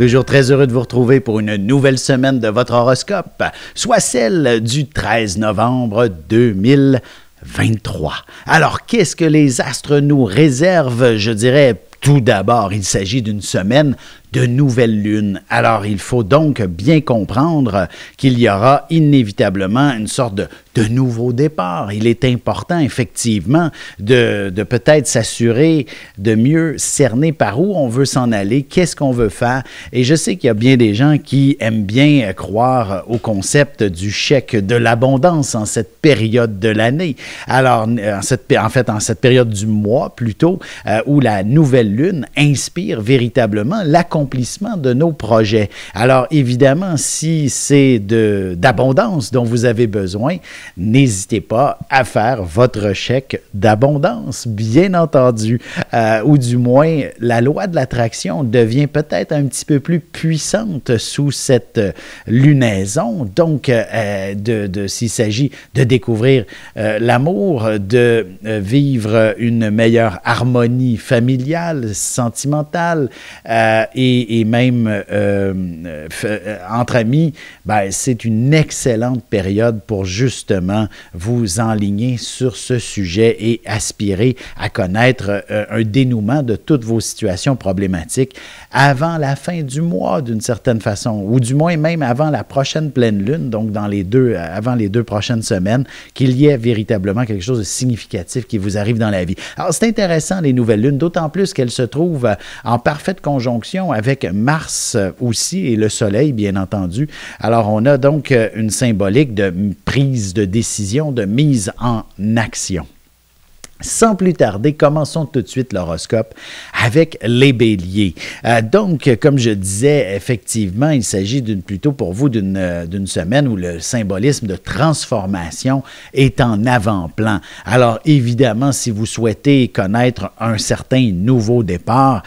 Toujours très heureux de vous retrouver pour une nouvelle semaine de votre horoscope, soit celle du 13 novembre 2023. Alors, qu'est-ce que les astres nous réservent? Je dirais tout d'abord, il s'agit d'une semaine de nouvelle lune. Alors, il faut donc bien comprendre qu'il y aura inévitablement une sorte de nouveau départ. Il est important, effectivement, de peut-être s'assurer de mieux cerner par où on veut s'en aller, qu'est-ce qu'on veut faire. Et je sais qu'il y a bien des gens qui aiment bien croire au concept du chèque de l'abondance en cette période de l'année. Alors, en cette période du mois, plutôt, où la nouvelle lune inspire véritablement l'accomplissement de nos projets. Alors, évidemment, si c'est d'abondance dont vous avez besoin, n'hésitez pas à faire votre chèque d'abondance, bien entendu. Ou du moins, la loi de l'attraction devient peut-être un petit peu plus puissante sous cette lunaison. Donc, s'il s'agit de découvrir l'amour, de vivre une meilleure harmonie familiale, sentimentale et même entre amis, ben, c'est une excellente période pour justement vous enligner sur ce sujet et aspirer à connaître un dénouement de toutes vos situations problématiques avant la fin du mois d'une certaine façon, ou du moins même avant la prochaine pleine lune, donc avant les 2 prochaines semaines, qu'il y ait véritablement quelque chose de significatif qui vous arrive dans la vie. Alors, c'est intéressant les nouvelles lunes, d'autant plus qu'elles se trouvent en parfaite conjonction avec Mars aussi et le Soleil, bien entendu. Alors, on a donc une symbolique de prise de décision, de mise en action. Sans plus tarder, commençons tout de suite l'horoscope avec les béliers. Donc, comme je disais, effectivement, il s'agit plutôt pour vous d'une semaine où le symbolisme de transformation est en avant-plan. Alors, évidemment, si vous souhaitez connaître un certain nouveau départ,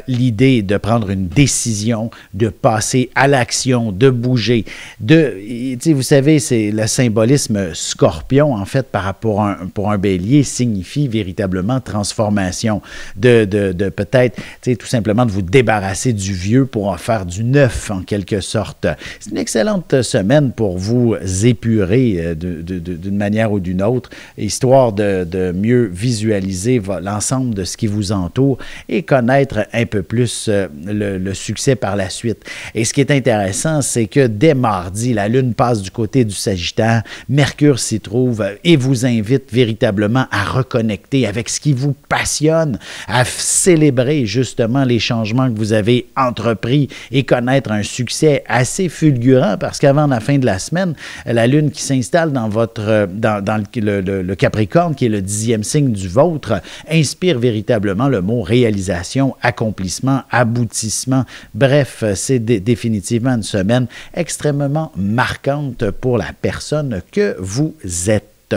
l'idée de prendre une décision, de passer à l'action, de bouger, vous savez, c'est le symbolisme scorpion, en fait, pour un bélier, signifie véritablement transformation, de peut-être, tout simplement de vous débarrasser du vieux pour en faire du neuf, en quelque sorte. C'est une excellente semaine pour vous épurer d'une manière ou d'une autre, histoire de mieux visualiser l'ensemble de ce qui vous entoure et connaître un peu plus le succès par la suite. Et ce qui est intéressant, c'est que dès mardi, la Lune passe du côté du Sagittaire, Mercure s'y trouve et vous invite véritablement à reconnecter avec ce qui vous passionne, à célébrer justement les changements que vous avez entrepris et connaître un succès assez fulgurant parce qu'avant la fin de la semaine, la Lune qui s'installe dans le Capricorne, qui est le 10e signe du vôtre, inspire véritablement le mot réalisation, accomplissement, aboutissement. Bref, c'est définitivement une semaine extrêmement marquante pour la personne que vous êtes.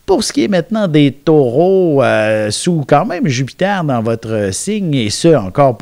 Pour ce qui est maintenant des taureaux, sous quand même Jupiter dans votre signe, et ce encore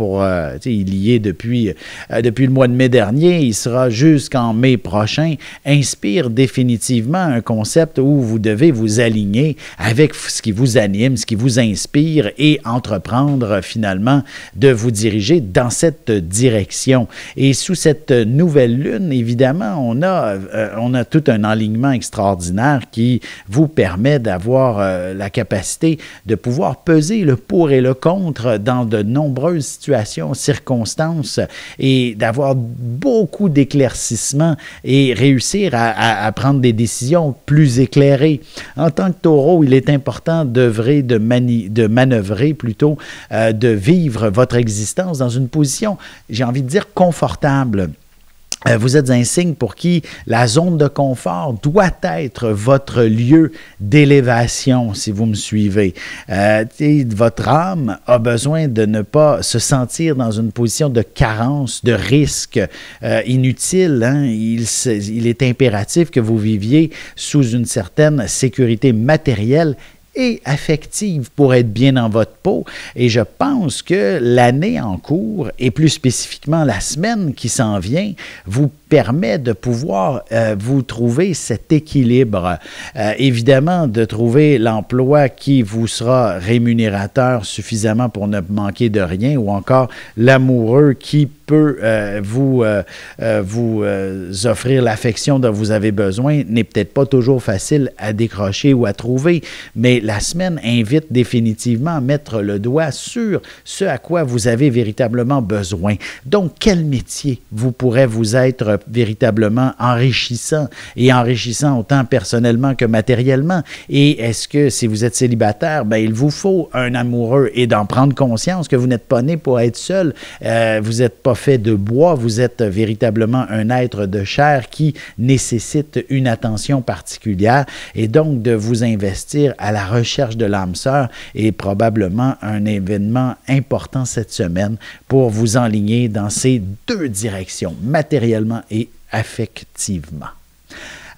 il y est depuis le mois de mai dernier, il sera jusqu'en mai prochain, inspire définitivement un concept où vous devez vous aligner avec ce qui vous anime, ce qui vous inspire et entreprendre finalement de vous diriger dans cette direction. Et sous cette nouvelle lune, évidemment, on a tout un alignement extraordinaire qui vous permet d'avoir la capacité de pouvoir peser le pour et le contre dans de nombreuses situations, circonstances et d'avoir beaucoup d'éclaircissements et réussir à prendre des décisions plus éclairées. En tant que taureau, il est important d'œuvrer, de manœuvrer plutôt, de vivre votre existence dans une position, j'ai envie de dire, confortable. Vous êtes un signe pour qui la zone de confort doit être votre lieu d'élévation, si vous me suivez. Votre âme a besoin de ne pas se sentir dans une position de carence, de risque inutile. Hein? Il est impératif que vous viviez sous une certaine sécurité matérielle et affective pour être bien dans votre peau. Et je pense que l'année en cours, et plus spécifiquement la semaine qui s'en vient, vous permet de pouvoir vous trouver cet équilibre. Évidemment, de trouver l'emploi qui vous sera rémunérateur suffisamment pour ne manquer de rien, ou encore l'amoureux qui peut vous offrir l'affection dont vous avez besoin, n'est peut-être pas toujours facile à décrocher ou à trouver, mais la semaine invite définitivement à mettre le doigt sur ce à quoi vous avez véritablement besoin. Donc, quel métier vous pourrait vous être véritablement enrichissant, et enrichissant autant personnellement que matériellement? Et est-ce que si vous êtes célibataire, ben, il vous faut un amoureux, et d'en prendre conscience que vous n'êtes pas né pour être seul, vous n'êtes pas fait de bois, vous êtes véritablement un être de chair qui nécessite une attention particulière, et donc de vous investir à la recherche de l'âme sœur est probablement un événement important cette semaine pour vous enligner dans ces deux directions, matériellement et affectivement.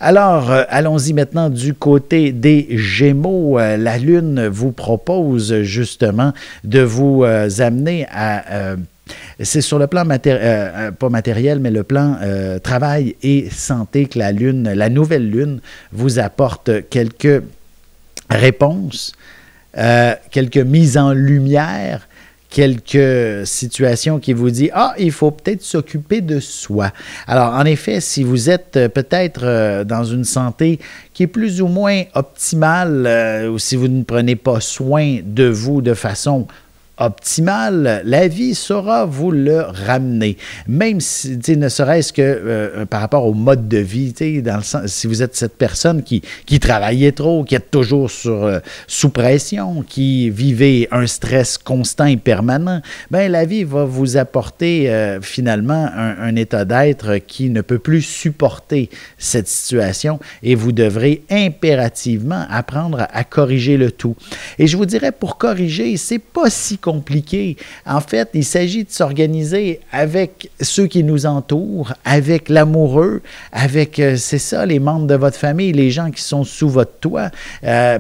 Alors, allons-y maintenant du côté des Gémeaux. La Lune vous propose justement de vous amener à... c'est sur le plan pas matériel, mais le plan travail et santé que la Lune, la nouvelle Lune, vous apporte quelques réponses, quelques mises en lumière, quelques situations qui vous disent « Ah, il faut peut-être s'occuper de soi ». Alors, en effet, si vous êtes peut-être dans une santé qui est plus ou moins optimale, ou si vous ne prenez pas soin de vous de façon optimale, la vie saura vous le ramener. Même si, ne serait-ce que par rapport au mode de vie, dans le sens, si vous êtes cette personne qui travaillait trop, qui est toujours sous pression, qui vivait un stress constant et permanent, ben la vie va vous apporter finalement un état d'être qui ne peut plus supporter cette situation, et vous devrez impérativement apprendre à corriger le tout. Et je vous dirais, pour corriger, c'est pas si compliqué. En fait, il s'agit de s'organiser avec ceux qui nous entourent, avec l'amoureux, avec, c'est ça, les membres de votre famille, les gens qui sont sous votre toit,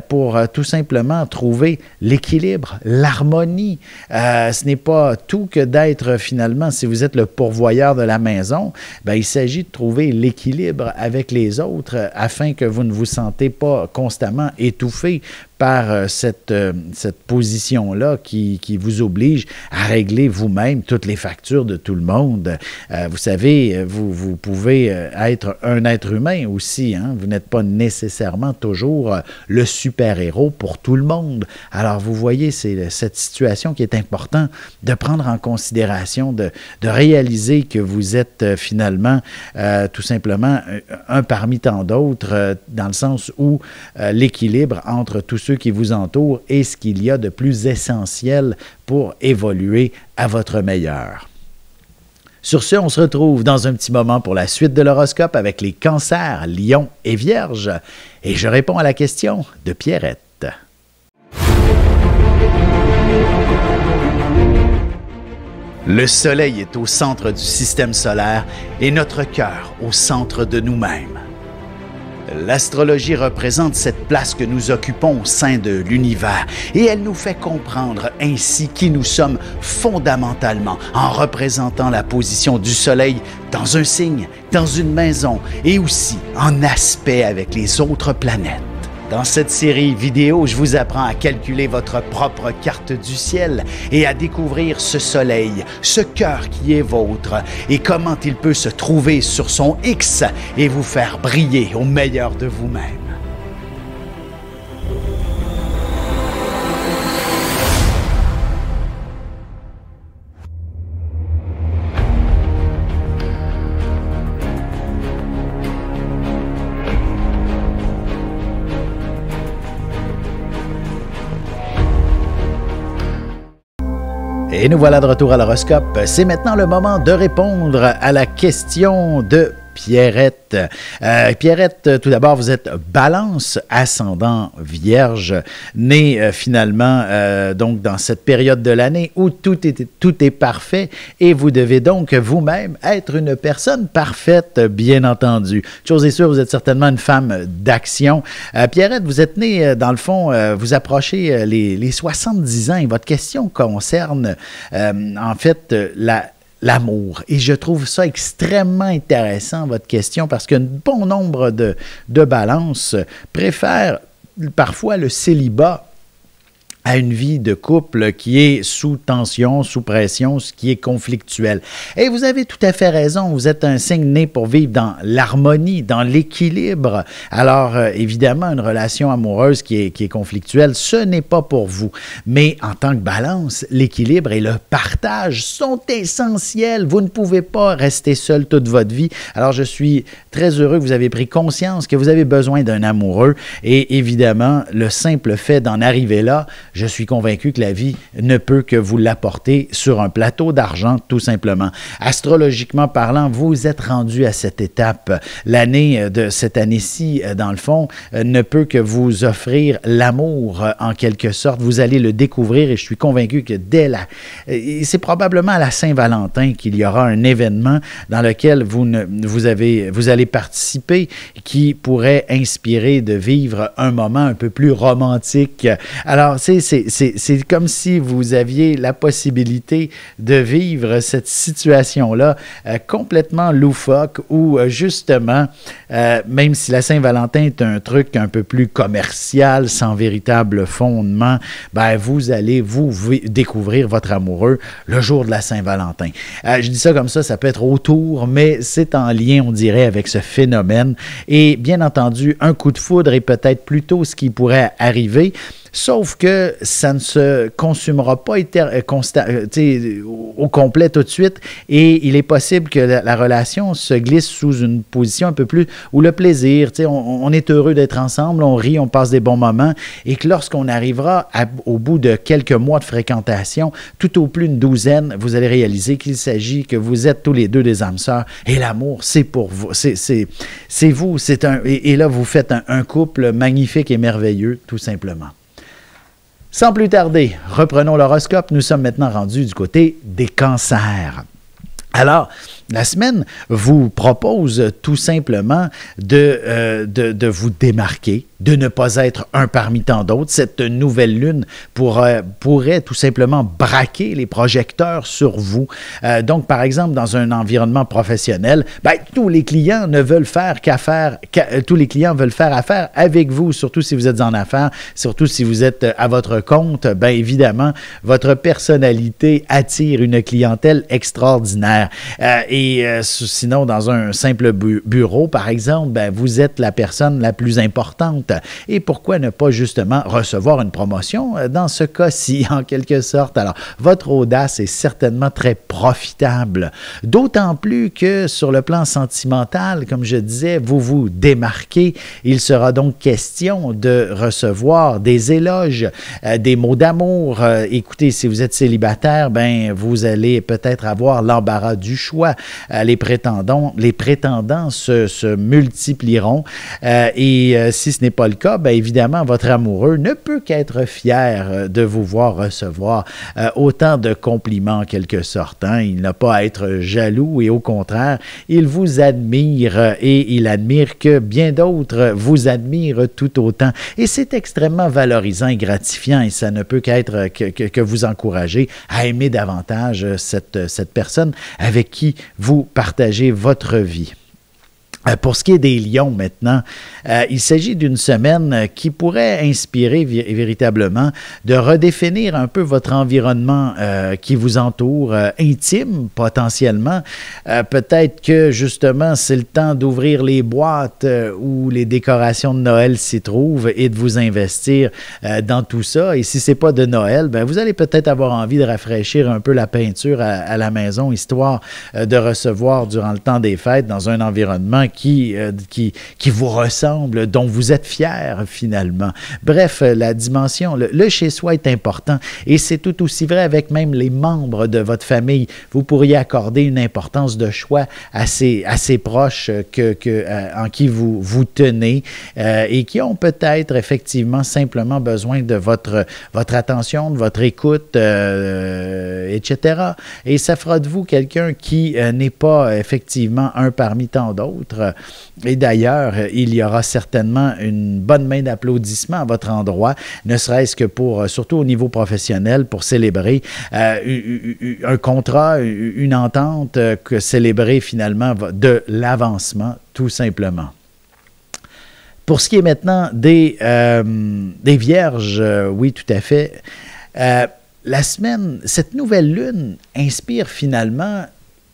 pour tout simplement trouver l'équilibre, l'harmonie. Ce n'est pas tout que d'être finalement, si vous êtes le pourvoyeur de la maison, ben, il s'agit de trouver l'équilibre avec les autres afin que vous ne vous sentez pas constamment étouffé par cette position-là qui vous oblige à régler vous-même toutes les factures de tout le monde. Vous savez, vous pouvez être un être humain aussi, hein? Vous n'êtes pas nécessairement toujours le super-héros pour tout le monde. Alors, vous voyez, c'est cette situation qui est importante de prendre en considération, de réaliser que vous êtes finalement tout simplement un parmi tant d'autres, dans le sens où l'équilibre entre tous ceux qui vous entourent est ce qu'il y a de plus essentiel pour évoluer à votre meilleur. Sur ce, on se retrouve dans un petit moment pour la suite de l'horoscope avec les cancers, lions et vierges. Et je réponds à la question de Pierrette. Le soleil est au centre du système solaire et notre cœur au centre de nous-mêmes. L'astrologie représente cette place que nous occupons au sein de l'univers et elle nous fait comprendre ainsi qui nous sommes fondamentalement en représentant la position du Soleil dans un signe, dans une maison et aussi en aspect avec les autres planètes. Dans cette série vidéo, je vous apprends à calculer votre propre carte du ciel et à découvrir ce soleil, ce cœur qui est vôtre et comment il peut se trouver sur son X et vous faire briller au meilleur de vous-même. Et nous voilà de retour à l'horoscope. C'est maintenant le moment de répondre à la question de Pierrette. Pierrette, tout d'abord, vous êtes Balance, ascendant Vierge, née finalement donc dans cette période de l'année où tout est parfait et vous devez donc vous-même être une personne parfaite, bien entendu. Chose est sûre, vous êtes certainement une femme d'action. Pierrette, vous êtes née, dans le fond, vous approchez les 70 ans et votre question concerne en fait l'amour. Et je trouve ça extrêmement intéressant, votre question, parce qu'un bon nombre de balances préfèrent parfois le célibat à une vie de couple qui est sous tension, sous pression, ce qui est conflictuel. Et vous avez tout à fait raison, vous êtes un signe né pour vivre dans l'harmonie, dans l'équilibre. Alors, évidemment, une relation amoureuse qui est conflictuelle, ce n'est pas pour vous. Mais en tant que balance, l'équilibre et le partage sont essentiels. Vous ne pouvez pas rester seul toute votre vie. Alors, je suis très heureux que vous avez pris conscience que vous avez besoin d'un amoureux. Et évidemment, le simple fait d'en arriver là, je suis convaincu que la vie ne peut que vous l'apporter sur un plateau d'argent, tout simplement. Astrologiquement parlant, vous êtes rendu à cette étape. L'année de cette année-ci, dans le fond, ne peut que vous offrir l'amour, en quelque sorte. Vous allez le découvrir et je suis convaincu que c'est probablement à la Saint-Valentin qu'il y aura un événement dans lequel vous allez participer qui pourrait inspirer de vivre un moment un peu plus romantique. Alors, c'est comme si vous aviez la possibilité de vivre cette situation-là complètement loufoque où, justement, même si la Saint-Valentin est un truc un peu plus commercial, sans véritable fondement, ben, vous allez découvrir votre amoureux le jour de la Saint-Valentin. Je dis ça comme ça peut être autour, mais c'est en lien, on dirait, avec ce phénomène. Et bien entendu, un coup de foudre est peut-être plutôt ce qui pourrait arriver. Sauf que ça ne se consumera pas au complet tout de suite et il est possible que la relation se glisse sous une position un peu plus où le plaisir, on est heureux d'être ensemble, on rit, on passe des bons moments et que lorsqu'on arrivera au bout de quelques mois de fréquentation, tout au plus une douzaine, vous allez réaliser qu'il s'agit que vous êtes tous les deux des âmes sœurs et l'amour, c'est pour vous, c'est vous, et là vous faites un couple magnifique et merveilleux, tout simplement. Sans plus tarder, reprenons l'horoscope. Nous sommes maintenant rendus du côté des cancers. Alors, la semaine vous propose tout simplement de vous démarquer, de ne pas être un parmi tant d'autres. Cette nouvelle lune pourrait tout simplement braquer les projecteurs sur vous. Donc, par exemple, dans un environnement professionnel, tous les clients ne veulent faire tous les clients veulent faire affaire avec vous, surtout si vous êtes en affaires, surtout si vous êtes à votre compte. Bien évidemment, votre personnalité attire une clientèle extraordinaire. Sinon, dans un simple bureau, par exemple, vous êtes la personne la plus importante. Et pourquoi ne pas justement recevoir une promotion dans ce cas-ci, en quelque sorte? Alors, votre audace est certainement très profitable. D'autant plus que sur le plan sentimental, comme je disais, vous vous démarquez. Il sera donc question de recevoir des éloges, des mots d'amour. Écoutez, si vous êtes célibataire, vous allez peut-être avoir l'embarras du choix. Les prétendants se multiplieront et si ce n'est pas le cas, évidemment, votre amoureux ne peut qu'être fier de vous voir recevoir autant de compliments en quelque sorte. Il n'a pas à être jaloux et au contraire, il vous admire et il admire que bien d'autres vous admirent tout autant. Et c'est extrêmement valorisant et gratifiant et ça ne peut qu'être que vous encourager à aimer davantage cette personne avec qui vous partagez votre vie. Pour ce qui est des lions maintenant, il s'agit d'une semaine qui pourrait inspirer véritablement de redéfinir un peu votre environnement qui vous entoure, intime potentiellement. Peut-être que justement c'est le temps d'ouvrir les boîtes où les décorations de Noël s'y trouvent et de vous investir dans tout ça. Et si ce n'est pas de Noël, vous allez peut-être avoir envie de rafraîchir un peu la peinture à la maison, histoire de recevoir durant le temps des fêtes dans un environnement qui vous ressemble, dont vous êtes fier finalement. Bref, la dimension, le chez-soi est important et c'est tout aussi vrai avec même les membres de votre famille. Vous pourriez accorder une importance de choix assez proche en qui vous tenez et qui ont peut-être effectivement simplement besoin de votre attention, de votre écoute, etc. Et ça fera de vous quelqu'un qui n'est pas effectivement un parmi tant d'autres. Et d'ailleurs, il y aura certainement une bonne main d'applaudissements à votre endroit, ne serait-ce que pour, surtout au niveau professionnel, pour célébrer un contrat, une entente, que célébrer finalement de l'avancement, tout simplement. Pour ce qui est maintenant des vierges, oui, tout à fait. La semaine, cette nouvelle lune inspire finalement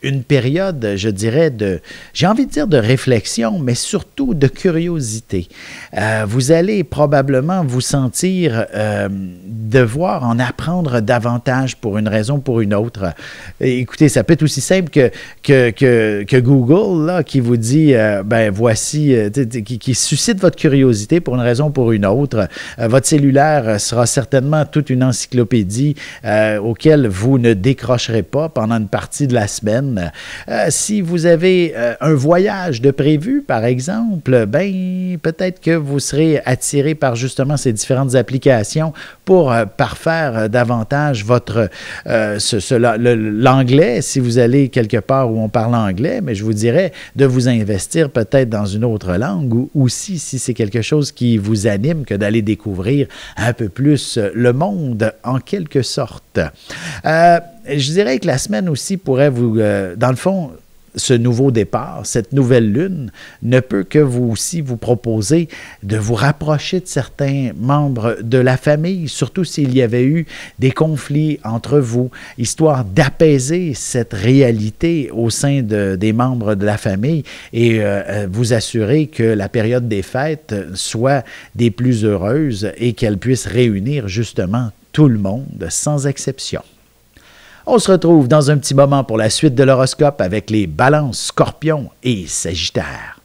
une période, je dirais, j'ai envie de dire de réflexion, mais surtout de curiosité. Vous allez probablement vous sentir devoir en apprendre davantage pour une raison ou pour une autre. Écoutez, ça peut être aussi simple que Google, là, qui vous dit, ben voici, qui suscite votre curiosité pour une raison ou pour une autre. Votre cellulaire sera certainement toute une encyclopédie auquel vous ne décrocherez pas pendant une partie de la semaine. Si vous avez un voyage de prévu, par exemple, ben peut-être que vous serez attiré par justement ces différentes applications pour parfaire davantage votre l'anglais, si vous allez quelque part où on parle anglais, mais je vous dirais de vous investir peut-être dans une autre langue ou aussi si c'est quelque chose qui vous anime que d'aller découvrir un peu plus le monde en quelque sorte. Je dirais que la semaine aussi pourrait vous, dans le fond, ce nouveau départ, cette nouvelle lune, ne peut que vous aussi vous proposer de vous rapprocher de certains membres de la famille, surtout s'il y avait eu des conflits entre vous, histoire d'apaiser cette réalité au sein des membres de la famille et vous assurer que la période des fêtes soit des plus heureuses et qu'elle puisse réunir justement tout le monde, sans exception. On se retrouve dans un petit moment pour la suite de l'horoscope avec les balances, scorpions et sagittaires.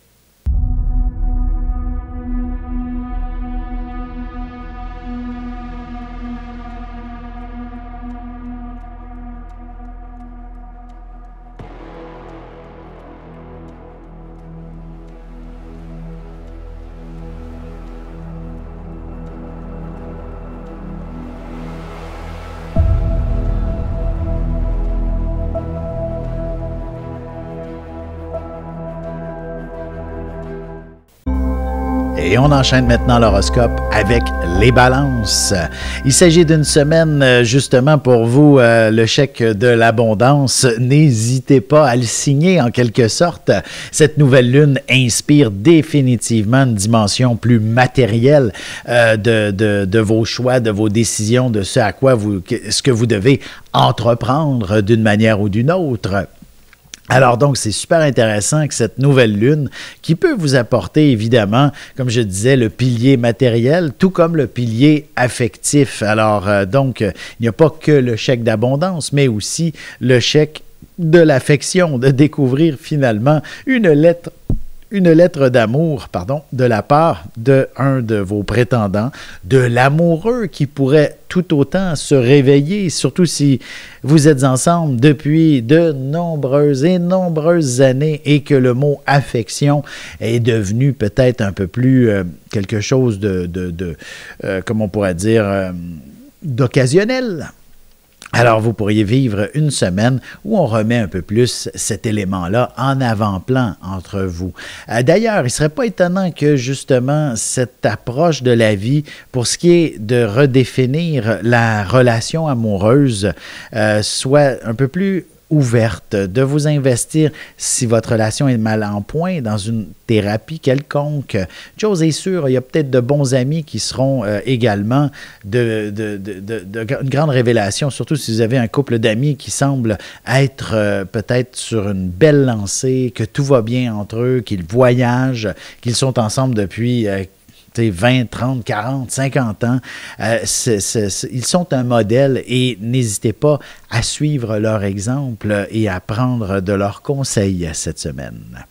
Et on enchaîne maintenant l'horoscope avec les balances. Il s'agit d'une semaine justement pour vous, le chèque de l'abondance. N'hésitez pas à le signer en quelque sorte. Cette nouvelle lune inspire définitivement une dimension plus matérielle de vos choix, de vos décisions, de ce à quoi ce que vous devez entreprendre d'une manière ou d'une autre. Alors donc, c'est super intéressant que cette nouvelle lune, qui peut vous apporter évidemment, comme je disais, le pilier matériel, tout comme le pilier affectif. Alors donc, il n'y a pas que le chèque d'abondance, mais aussi le chèque de l'affection, de découvrir finalement une lettre d'amour, de la part d'un de vos prétendants, de l'amoureux qui pourrait tout autant se réveiller, surtout si vous êtes ensemble depuis de nombreuses années et que le mot affection est devenu peut-être un peu plus quelque chose comme on pourrait dire, d'occasionnel. Alors, vous pourriez vivre une semaine où on remet un peu plus cet élément-là en avant-plan entre vous. D'ailleurs, il ne serait pas étonnant que justement cette approche de la vie, pour ce qui est de redéfinir la relation amoureuse, soit un peu plus ouverte, de vous investir si votre relation est mal en point dans une thérapie quelconque. Chose est sûre, il y a peut-être de bons amis qui seront également une grande révélation, surtout si vous avez un couple d'amis qui semble être peut-être sur une belle lancée, que tout va bien entre eux, qu'ils voyagent, qu'ils sont ensemble depuis 20, 30, 40, 50 ans. Ils sont un modèle et n'hésitez pas à suivre leur exemple et à prendre de leurs conseils cette semaine.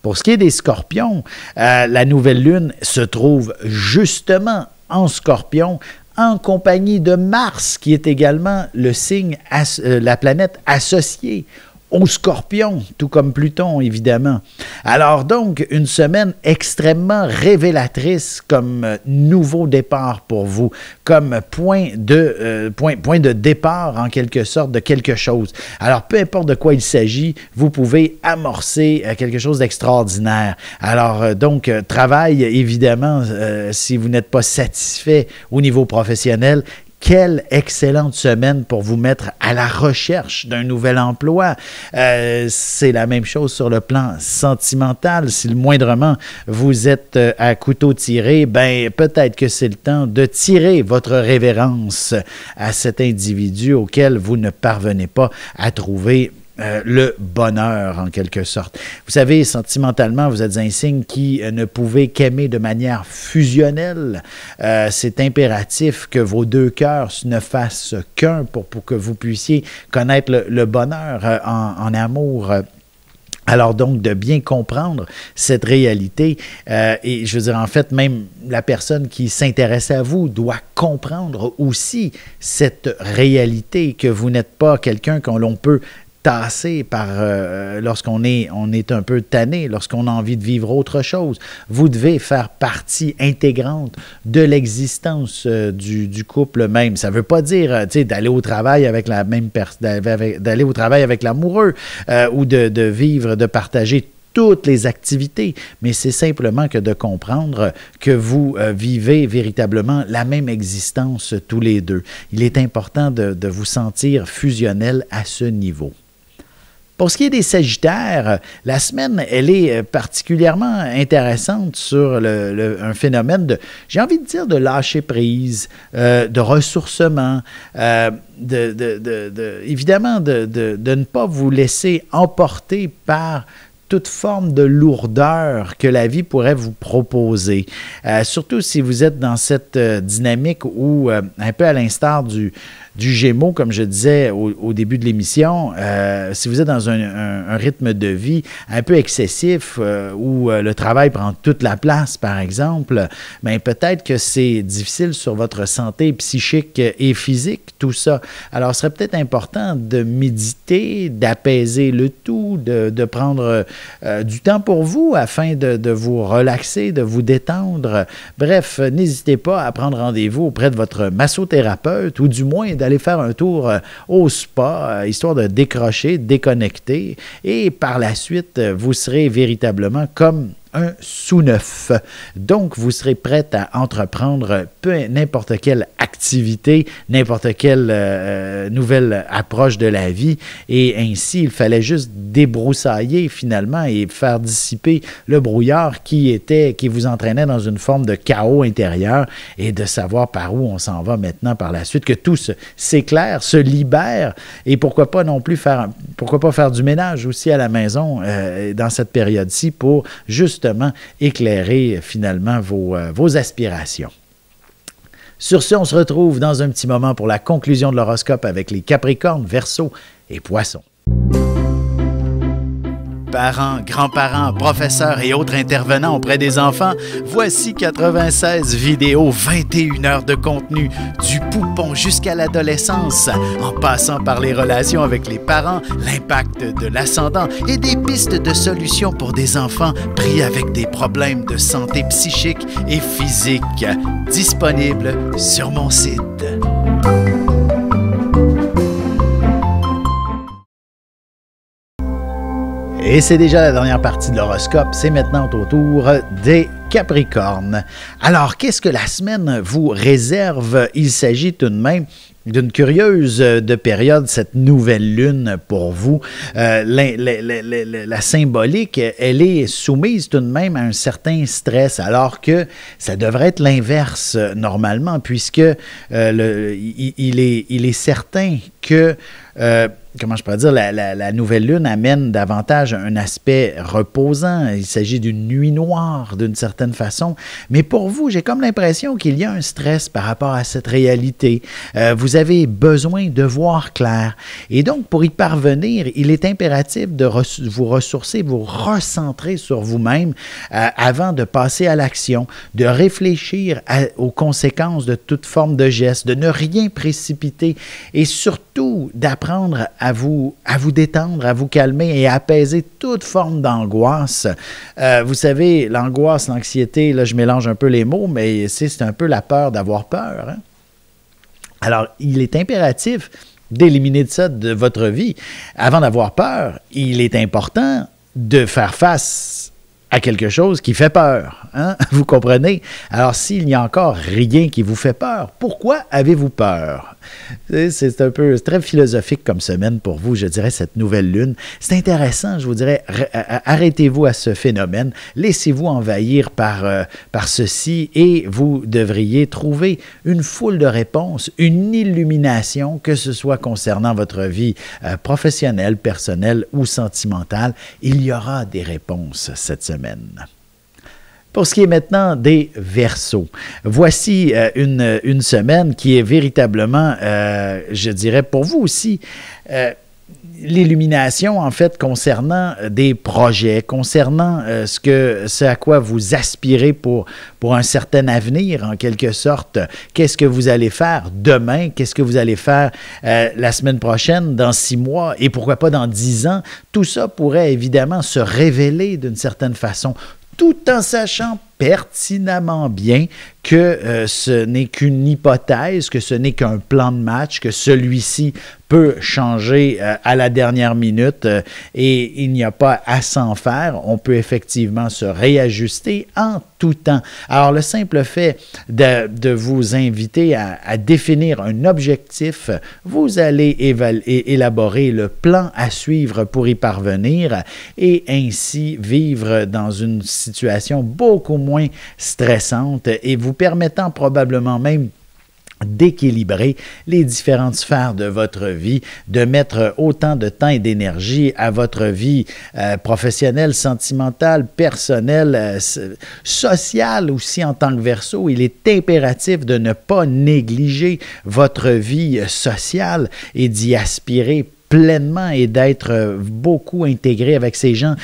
Pour ce qui est des scorpions, la nouvelle lune se trouve justement en Scorpion, en compagnie de Mars, qui est également le signe, la planète associée aux Scorpions, tout comme Pluton, évidemment. Alors donc, une semaine extrêmement révélatrice comme nouveau départ pour vous, comme point de départ, en quelque sorte, de quelque chose. Alors, peu importe de quoi il s'agit, vous pouvez amorcer quelque chose d'extraordinaire. Alors, donc, travail, évidemment, si vous n'êtes pas satisfait au niveau professionnel, quelle excellente semaine pour vous mettre à la recherche d'un nouvel emploi. C'est la même chose sur le plan sentimental. Si le moindrement vous êtes à couteau tiré, ben peut-être que c'est le temps de tirer votre révérence à cet individu auquel vous ne parvenez pas à trouver le bonheur, en quelque sorte. Vous savez, sentimentalement, vous êtes un signe qui ne pouvez qu'aimer de manière fusionnelle. C'est impératif que vos deux cœurs ne fassent qu'un pour que vous puissiez connaître le bonheur en amour. Alors donc, de bien comprendre cette réalité, et je veux dire, en fait, même la personne qui s'intéresse à vous doit comprendre aussi cette réalité, que vous n'êtes pas quelqu'un qu'on l'on peut tasser par lorsqu'on est un peu tanné, lorsqu'on a envie de vivre autre chose. Vous devez faire partie intégrante de l'existence du couple même. Ça ne veut pas dire d'aller au travail avec la même personne, d'aller au travail avec l'amoureux ou de vivre, de partager toutes les activités, mais c'est simplement que de comprendre que vous vivez véritablement la même existence tous les deux. Il est important de vous sentir fusionnel à ce niveau. Pour ce qui est des Sagittaires, la semaine, elle est particulièrement intéressante sur un phénomène de, j'ai envie de dire, de lâcher prise, de ressourcement, évidemment de ne pas vous laisser emporter par toute forme de lourdeur que la vie pourrait vous proposer. Surtout si vous êtes dans cette dynamique où, un peu à l'instar du Gémeaux, comme je disais au début de l'émission, si vous êtes dans un rythme de vie un peu excessif où le travail prend toute la place, par exemple, bien, peut-être que c'est difficile sur votre santé psychique et physique, tout ça. Alors, ce serait peut-être important de méditer, d'apaiser le tout, de prendre du temps pour vous afin de vous relaxer, de vous détendre. Bref, n'hésitez pas à prendre rendez-vous auprès de votre massothérapeute ou du moins d'aller faire un tour au spa, histoire de décrocher, déconnecter, et par la suite, vous serez véritablement comme un sous-neuf. Donc, vous serez prête à entreprendre n'importe quelle activité, n'importe quelle nouvelle approche de la vie. Et ainsi, il fallait juste débroussailler finalement et faire dissiper le brouillard qui vous entraînait dans une forme de chaos intérieur, et de savoir par où on s'en va maintenant par la suite, que tout s'éclaire, se libère, et pourquoi pas faire du ménage aussi à la maison dans cette période-ci pour justement éclairer finalement vos aspirations. Sur ce, on se retrouve dans un petit moment pour la conclusion de l'horoscope avec les Capricornes, Verseaux et Poissons. Parents, grands-parents, professeurs et autres intervenants auprès des enfants, voici 96 vidéos, 21 heures de contenu, du poupon jusqu'à l'adolescence, en passant par les relations avec les parents, l'impact de l'ascendant et des pistes de solutions pour des enfants pris avec des problèmes de santé psychique et physique. Disponible sur mon site. Et c'est déjà la dernière partie de l'horoscope. C'est maintenant au tour des Capricornes. Alors, qu'est-ce que la semaine vous réserve? Il s'agit tout de même d'une curieuse de période, cette nouvelle lune pour vous. La symbolique, elle est soumise tout de même à un certain stress, alors que ça devrait être l'inverse normalement, puisque il est certain que comment je pourrais dire, la nouvelle lune amène davantage un aspect reposant. Il s'agit d'une nuit noire, d'une certaine façon. Mais pour vous, j'ai comme l'impression qu'il y a un stress par rapport à cette réalité. Vous avez besoin de voir clair. Et donc, pour y parvenir, il est impératif de vous ressourcer, vous recentrer sur vous-même avant de passer à l'action, de réfléchir aux conséquences de toute forme de geste, de ne rien précipiter et surtout d'apprendre à vous détendre, à vous calmer et à apaiser toute forme d'angoisse. Vous savez, l'angoisse, l'anxiété, là, je mélange un peu les mots, mais c'est un peu la peur d'avoir peur. Hein? Alors, il est impératif d'éliminer ça de votre vie. Avant d'avoir peur, il est important de faire face à quelque chose qui fait peur. Hein? Vous comprenez? Alors, s'il n'y a encore rien qui vous fait peur, pourquoi avez-vous peur? C'est un peu très philosophique comme semaine pour vous, je dirais, cette nouvelle lune. C'est intéressant, je vous dirais, arrêtez-vous à ce phénomène, laissez-vous envahir par ceci et vous devriez trouver une foule de réponses, une illumination, que ce soit concernant votre vie professionnelle, personnelle ou sentimentale. Il y aura des réponses cette semaine. Pour ce qui est maintenant des Verseaux, voici une semaine qui est véritablement, je dirais pour vous aussi, l'illumination en fait concernant des projets, concernant ce à quoi vous aspirez pour un certain avenir en quelque sorte. Qu'est-ce que vous allez faire demain? Qu'est-ce que vous allez faire la semaine prochaine, dans 6 mois et pourquoi pas dans 10 ans? Tout ça pourrait évidemment se révéler d'une certaine façon, tout en sachant pertinemment bien que ce n'est qu'une hypothèse, que ce n'est qu'un plan de match, que celui-ci peut changer à la dernière minute et il n'y a pas à s'en faire. On peut effectivement se réajuster en tout temps. Alors, le simple fait de vous inviter à définir un objectif, vous allez élaborer le plan à suivre pour y parvenir et ainsi vivre dans une situation beaucoup moins stressante et vous permettant probablement même d'équilibrer les différentes sphères de votre vie, de mettre autant de temps et d'énergie à votre vie professionnelle, sentimentale, personnelle, sociale aussi en tant que Verseau. Il est impératif de ne pas négliger votre vie sociale et d'y aspirer pleinement et d'être beaucoup intégré avec ces gens.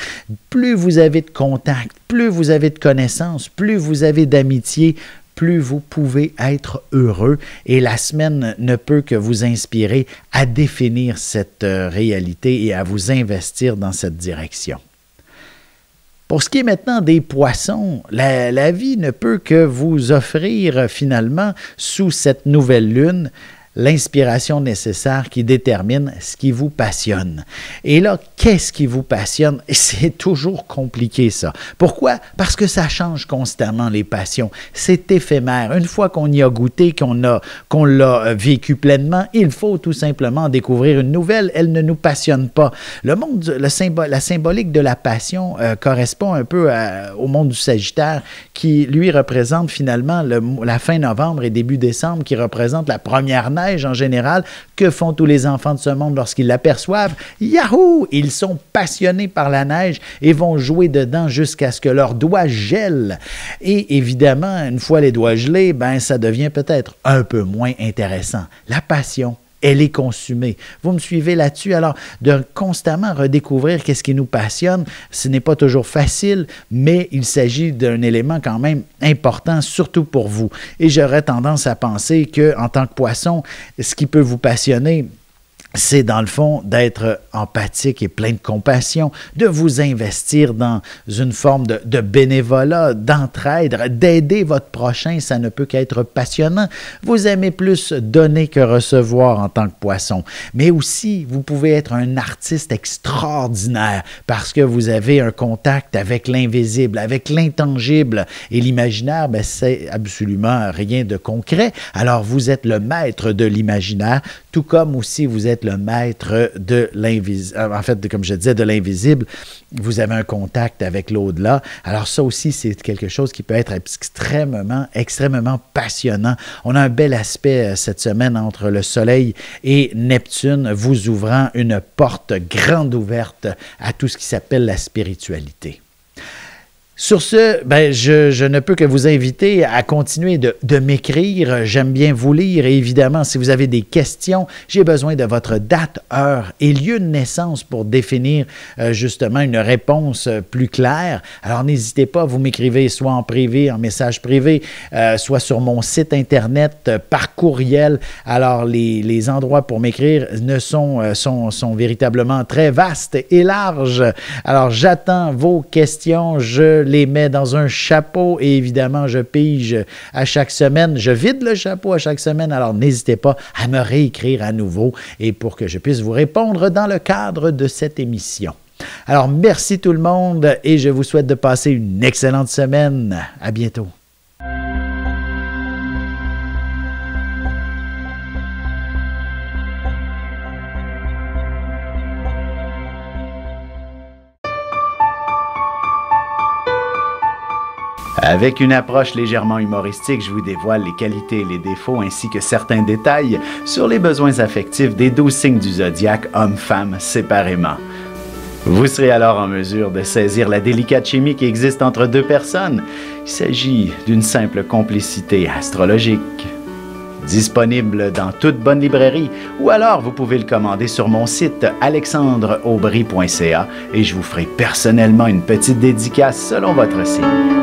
Plus vous avez de contacts, plus vous avez de connaissances, plus vous avez d'amitié, plus vous pouvez être heureux et la semaine ne peut que vous inspirer à définir cette réalité et à vous investir dans cette direction. Pour ce qui est maintenant des Poissons, la vie ne peut que vous offrir finalement sous cette nouvelle lune l'inspiration nécessaire qui détermine ce qui vous passionne. Et là, qu'est-ce qui vous passionne? C'est toujours compliqué, ça. Pourquoi? Parce que ça change constamment, les passions. C'est éphémère. Une fois qu'on y a goûté, qu'on l'a vécu pleinement, il faut tout simplement découvrir une nouvelle. Elle ne nous passionne pas. Le monde, la symbolique de la passion correspond un peu au monde du Sagittaire, qui, lui, représente finalement la fin novembre et début décembre, qui représente la première neige en général. Que font tous les enfants de ce monde lorsqu'ils l'aperçoivent? Yahoo! Ils sont passionnés par la neige et vont jouer dedans jusqu'à ce que leurs doigts gèlent. Et évidemment, une fois les doigts gelés, ça devient peut-être un peu moins intéressant. La passion, elle est consumée. Vous me suivez là-dessus? Alors, de constamment redécouvrir qu'est-ce qui nous passionne, ce n'est pas toujours facile, mais il s'agit d'un élément quand même important, surtout pour vous. Et j'aurais tendance à penser qu'en tant que poisson, ce qui peut vous passionner, c'est dans le fond d'être empathique et plein de compassion, de vous investir dans une forme de bénévolat, d'entraide, d'aider votre prochain, ça ne peut qu'être passionnant. Vous aimez plus donner que recevoir en tant que poisson. Mais aussi, vous pouvez être un artiste extraordinaire parce que vous avez un contact avec l'invisible, avec l'intangible. Et l'imaginaire, c'est absolument rien de concret. Alors, vous êtes le maître de l'imaginaire, tout comme aussi vous êtes êtes le maître de l'invisible, en fait, comme je disais, de l'invisible. Vous avez un contact avec l'au-delà. Alors ça aussi, c'est quelque chose qui peut être extrêmement passionnant. On a un bel aspect cette semaine entre le Soleil et Neptune, vous ouvrant une porte grande ouverte à tout ce qui s'appelle la spiritualité. Sur ce, je ne peux que vous inviter à continuer de m'écrire. J'aime bien vous lire et évidemment, si vous avez des questions, j'ai besoin de votre date, heure et lieu de naissance pour définir justement une réponse plus claire. Alors, n'hésitez pas, vous m'écrivez soit en privé, en message privé, soit sur mon site Internet, par courriel. Alors, les endroits pour m'écrire sont véritablement très vastes et larges. Alors, j'attends vos questions. Je les mets dans un chapeau et évidemment, je pige à chaque semaine. Je vide le chapeau à chaque semaine, alors n'hésitez pas à me réécrire à nouveau et pour que je puisse vous répondre dans le cadre de cette émission. Alors, merci tout le monde et je vous souhaite de passer une excellente semaine. À bientôt. Avec une approche légèrement humoristique, je vous dévoile les qualités et les défauts ainsi que certains détails sur les besoins affectifs des 12 signes du zodiaque, hommes-femmes séparément. Vous serez alors en mesure de saisir la délicate chimie qui existe entre deux personnes. Il s'agit d'une simple complicité astrologique. Disponible dans toute bonne librairie ou alors vous pouvez le commander sur mon site alexandreaubry.ca et je vous ferai personnellement une petite dédicace selon votre signe.